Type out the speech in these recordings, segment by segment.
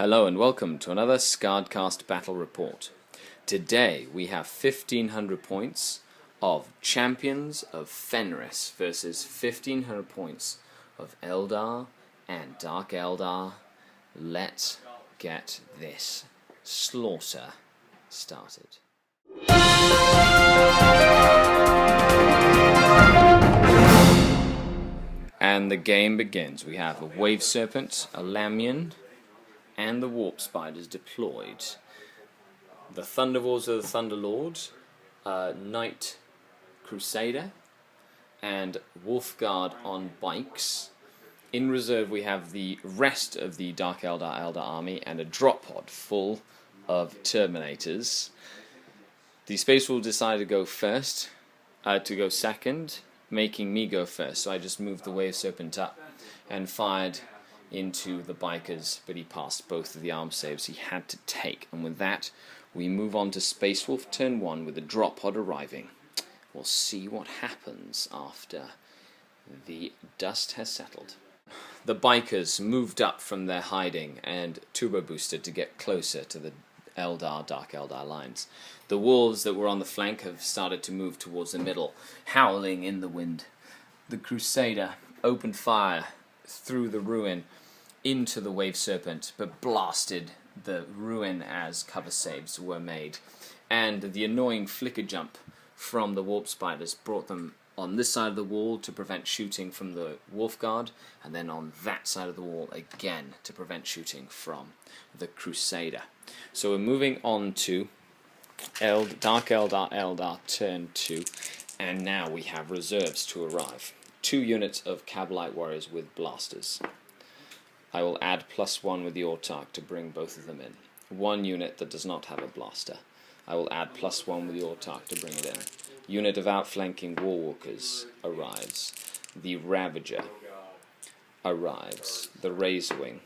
Hello and welcome to another SkaredCast battle report. Today we have 1500 points of Champions of Fenris versus 1500 points of Eldar and Dark Eldar. Let's get this slaughter started. And the game begins. We have a Wave Serpent, a Lamian, and the Warp Spiders deployed. The Thunderwolves are the Thunderlord, Knight Crusader, and Wolfguard on bikes. In reserve we have the rest of the Dark Eldar army and a drop pod full of Terminators. The Space Wolf decided to go second, making me go first, so I just moved the Wave Serpent up and fired into the bikers, but he passed both of the arm saves he had to take. And with that, we move on to Space Wolf turn 1 with the drop pod arriving. We'll see what happens after the dust has settled. The bikers moved up from their hiding and turbo boosted to get closer to the Dark Eldar lines. The wolves that were on the flank have started to move towards the middle, howling in the wind. The Crusader opened fire through the ruin into the Wave Serpent, but blasted the ruin as cover saves were made. And the annoying flicker jump from the Warp Spiders brought them on this side of the wall to prevent shooting from the Wolfguard, and then on that side of the wall again to prevent shooting from the Crusader. So we're moving on to Dark Eldar turn 2, and now we have reserves to arrive. 2 units of Cabalite Warriors with blasters. I will add +1 with the Autarch to bring both of them in. 1 unit that does not have a blaster. I will add +1 with the Autarch to bring it in. Unit of outflanking Warwalkers arrives. The Ravager arrives. The Razorwing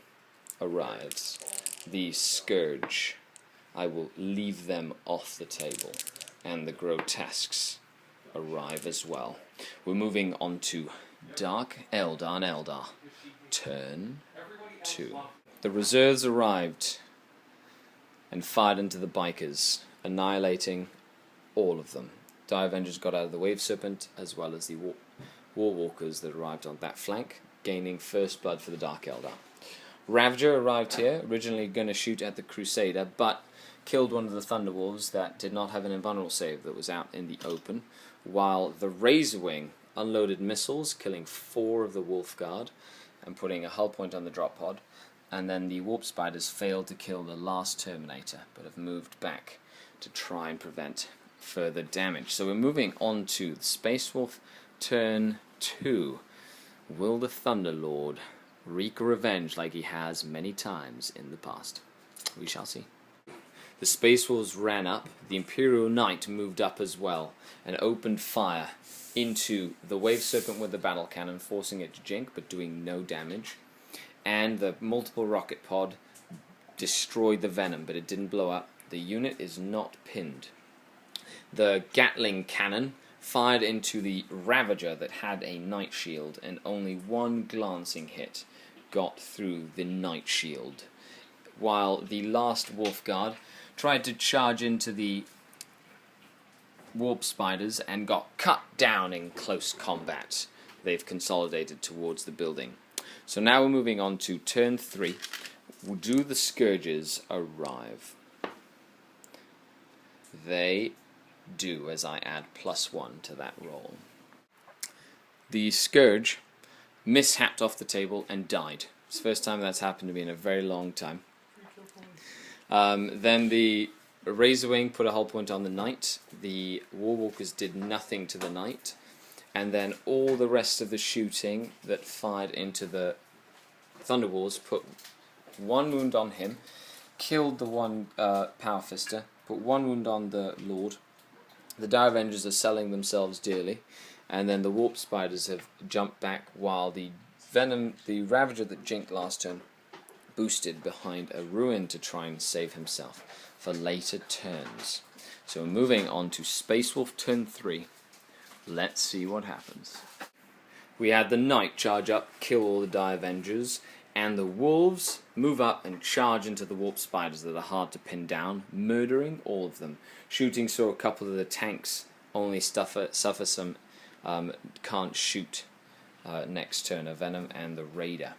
arrives. The Scourge. I will leave them off the table. And the Grotesques arrive as well. We're moving on to Dark Eldar turn 2. The reserves arrived and fired into the bikers, annihilating all of them. Dire Avengers got out of the Wave Serpent, as well as the Warwalkers that arrived on that flank, gaining first blood for the Dark Eldar. Ravager arrived here, originally going to shoot at the Crusader, but killed one of the Thunderwolves that did not have an invulnerable save that was out in the open, while the Razorwing unloaded missiles, killing 4 of the Wolfguard and putting a hull point on the drop pod, and then the Warp Spiders failed to kill the last Terminator, but have moved back to try and prevent further damage. So we're moving on to the Space Wolf turn 2. Will the Thunderlord wreak revenge like he has many times in the past? We shall see. The Space Wolves ran up, the Imperial Knight moved up as well, and opened fire into the Wave Serpent with the battle cannon, forcing it to jink, but doing no damage. And the multiple rocket pod destroyed the Venom, but it didn't blow up. The unit is not pinned. The Gatling cannon fired into the Ravager that had a Night Shield, and only 1 glancing hit got through the Night Shield, while the last Wolfguard tried to charge into the Warp Spiders and got cut down in close combat. They've consolidated towards the building. So now we're moving on to turn 3. Do the Scourges arrive? They do, as I add +1 to that roll. The Scourge mishapped off the table and died. It's the first time that's happened to me in a very long time. Then the Razorwing put a hull point on the Knight. The Warwalkers did nothing to the Knight. And then all the rest of the shooting that fired into the Thunderwolves put 1 wound on him, killed the one Power Fister, put 1 wound on the Lord. The Dire Avengers are selling themselves dearly, and then the Warp Spiders have jumped back while the Ravager that jinked last turn boosted behind a ruin to try and save himself for later turns. So we're moving on to Space Wolf turn 3. Let's see what happens. We had the Knight charge up, kill all the Dire Avengers, And the wolves move up and charge into the warp spiders that are hard to pin down, murdering all of them. Shooting saw a couple of the tanks only suffer some, can't shoot next turn, a Venom and the Raider.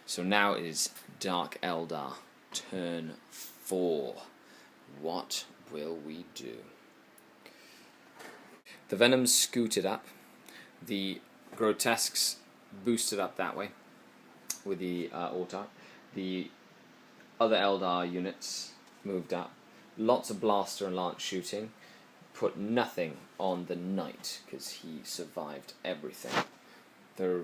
So now it is Dark Eldar, turn 4. What will we do? The Venoms scooted up, the Grotesques boosted up that way with the Autarch. The other Eldar units moved up. Lots of blaster and lance shooting. Put nothing on the Knight because he survived everything. The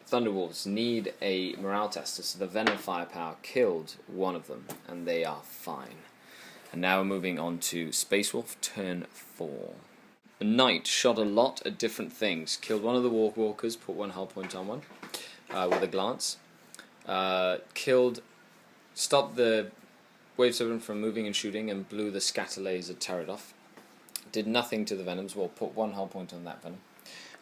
Thunderwolves need a morale tester, so the Venom firepower killed one of them, and they are fine. And now we're moving on to Space Wolf, turn 4. The Knight shot a lot at different things. Killed one of the Walkers, put 1 hull point on one with a glance. Stopped the Wave Serpent from moving and shooting, and blew the Scatter Laser turret off. Did nothing to the Venoms, well, put 1 hull point on that Venom.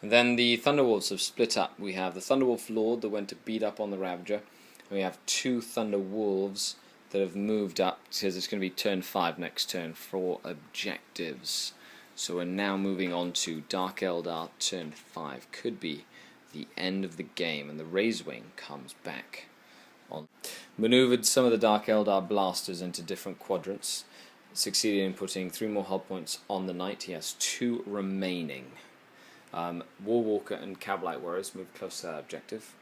And then the Thunderwolves have split up. We have the Thunderwolf Lord that went to beat up on the Ravager. And we have 2 Thunderwolves that have moved up, because it's going to be turn 5 next turn for objectives. So we're now moving on to Dark Eldar, turn 5. Could be the end of the game, and the Razewing comes back on. Maneuvered some of the Dark Eldar blasters into different quadrants. Succeeded in putting 3 more hull points on the Knight. He has 2 remaining. Warwalker and Cabalite Warriors moved close to that objective.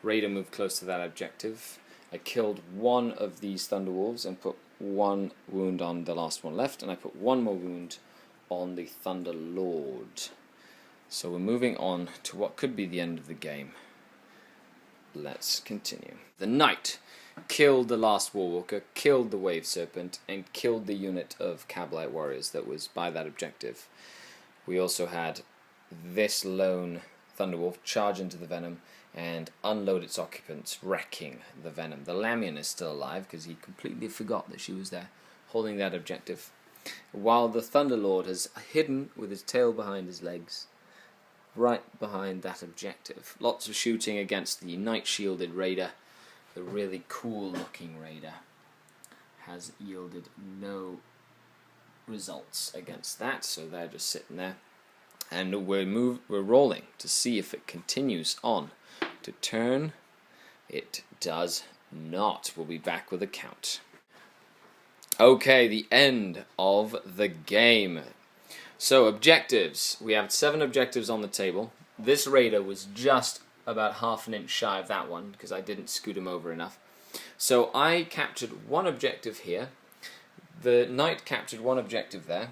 Raider moved close to that objective. I killed 1 of these Thunderwolves and put 1 wound on the last one left, and I put 1 more wound on the Thunder Lord. So we're moving on to what could be the end of the game. Let's continue. The Knight killed the last Warwalker, killed the Wave Serpent, and killed the unit of Cabalite Warriors that was by that objective. We also had this lone Thunderwolf charge into the Venom and unload its occupants, wrecking the Venom. The Lamian is still alive because he completely forgot that she was there, holding that objective. While the Thunderlord has hidden with his tail behind his legs, right behind that objective. Lots of shooting against the Knight-shielded Raider. The really cool-looking Raider has yielded no results against that, so they're just sitting there. And we're rolling to see if it continues on to turn. It does not. We'll be back with a count. Okay, the end of the game. So, objectives. We have 7 objectives on the table. This Raider was just about half an inch shy of that one, because I didn't scoot him over enough. So I captured 1 objective here. The Knight captured 1 objective there.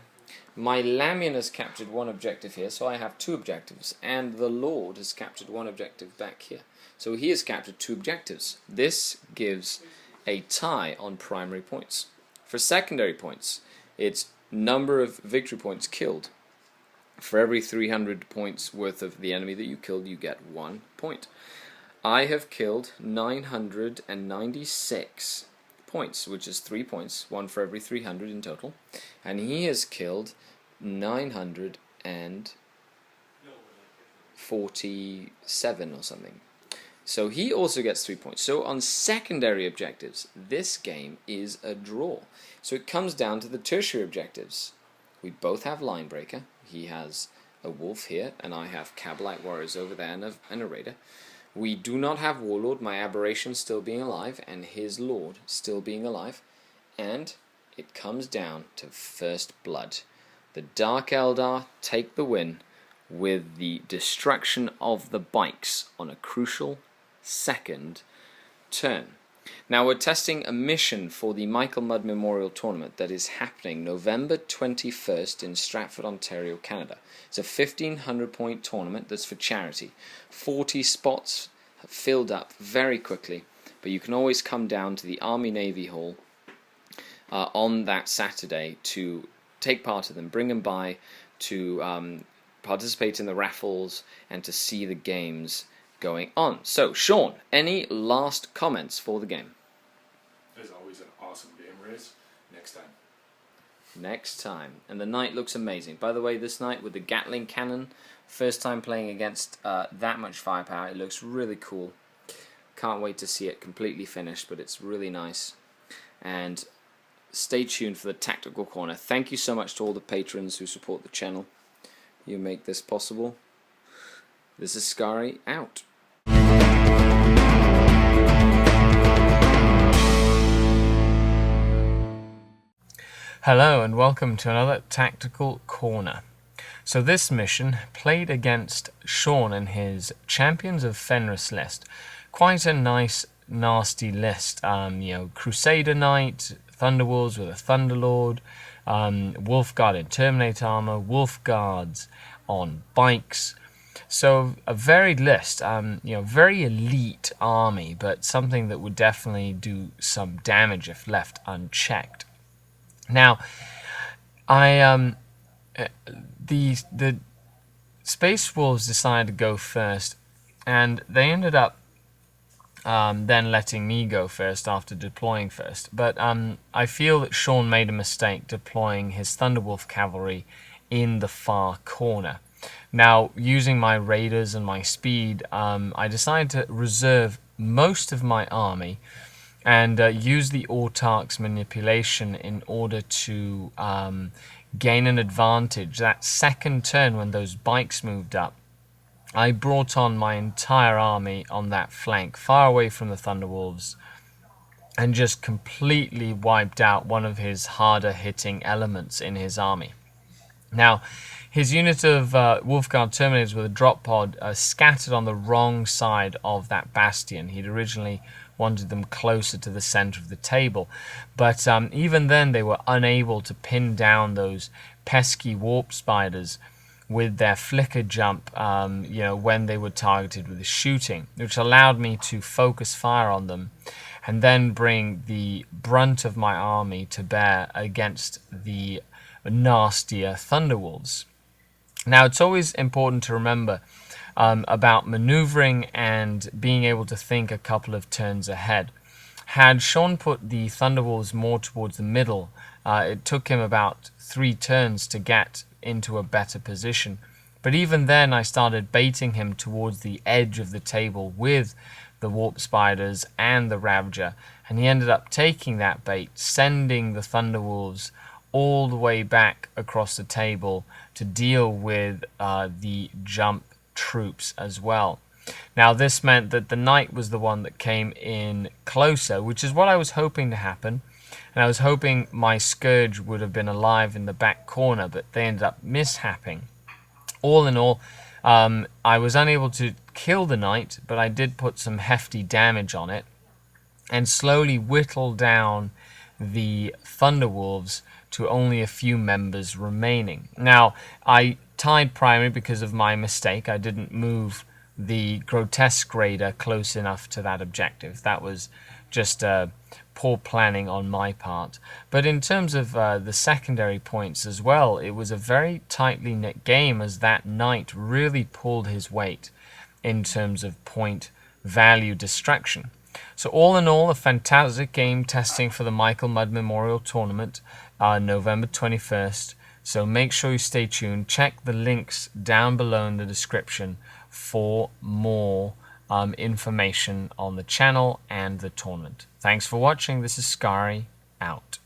My Lamian has captured 1 objective here, so I have 2 objectives. And the Lord has captured 1 objective back here. So he has captured 2 objectives. This gives a tie on primary points. For secondary points, it's number of victory points killed. For every 300 points worth of the enemy that you killed, you get 1 point. I have killed 996 points, which is 3 points, 1 for every 300 in total. And he has killed 947 or something. So he also gets 3 points. So on secondary objectives, this game is a draw. So it comes down to the tertiary objectives. We both have Linebreaker. He has a Wolf here, and I have Cabalite Warriors over there and a Raider. We do not have Warlord, my Aberration still being alive, and his Lord still being alive. And it comes down to first blood. The Dark Eldar take the win with the destruction of the bikes on a crucial second turn. Now we're testing a mission for the Michael Mudd Memorial Tournament that is happening November 21st in Stratford, Ontario, Canada. It's a 1,500 point tournament that's for charity. 40 spots have filled up very quickly, but you can always come down to the Army Navy Hall on that Saturday to take part in them, bring them by to participate in the raffles and to see the games going on. So, Sean, any last comments for the game? As always, an awesome game, Riz. Next time. Next time. And the Knight looks amazing. By the way, this Knight with the Gatling cannon, first time playing against that much firepower. It looks really cool. Can't wait to see it completely finished, but it's really nice. And stay tuned for the Tactical Corner. Thank you so much to all the patrons who support the channel. You make this possible. This is Skari, out. Hello and welcome to another Tactical Corner. So this mission played against Sean and his Champions of Fenris list. Quite a nice, nasty list. Crusader Knight, Thunderwolves with a Thunderlord, Wolf Guard in Terminate armor, Wolf Guards on bikes. So a varied list, very elite army, but something that would definitely do some damage if left unchecked. Now, the Space Wolves decided to go first, and they ended up then letting me go first after deploying first. But I feel that Sean made a mistake deploying his Thunderwolf cavalry in the far corner. Now, using my raiders and my speed, I decided to reserve most of my army and use the Autarch's manipulation in order to gain an advantage. That second turn when those bikes moved up, I brought on my entire army on that flank, far away from the Thunderwolves, and just completely wiped out one of his harder hitting elements in his army. Now, his unit of Wolfguard Terminators with a drop pod scattered on the wrong side of that bastion. He'd originally wanted them closer to the center of the table, but even then they were unable to pin down those pesky warp spiders with their flicker jump when they were targeted with the shooting, which allowed me to focus fire on them and then bring the brunt of my army to bear against the nastier Thunderwolves. Now, it's always important to remember about maneuvering and being able to think a couple of turns ahead. Had Sean put the Thunderwolves more towards the middle, it took him about 3 turns to get into a better position. But even then, I started baiting him towards the edge of the table with the Warp Spiders and the Ravager, and he ended up taking that bait, sending the Thunderwolves all the way back across the table to deal with the jump troops as well. Now, this meant that the Knight was the one that came in closer, which is what I was hoping to happen. And I was hoping my Scourge would have been alive in the back corner, but they ended up mishapping. All in all, I was unable to kill the Knight, but I did put some hefty damage on it and slowly whittle down the Thunderwolves to only a few members remaining. Now, I tied primary because of my mistake. I didn't move the Grotesque Raider close enough to that objective. That was just poor planning on my part. But in terms of the secondary points as well, it was a very tightly knit game, as that Knight really pulled his weight in terms of point value destruction. So all in all, a fantastic game testing for the Michael Mudd Memorial Tournament, November 21st. So make sure you stay tuned. Check the links down below in the description for more information on the channel and the tournament. Thanks for watching. This is Skari, out.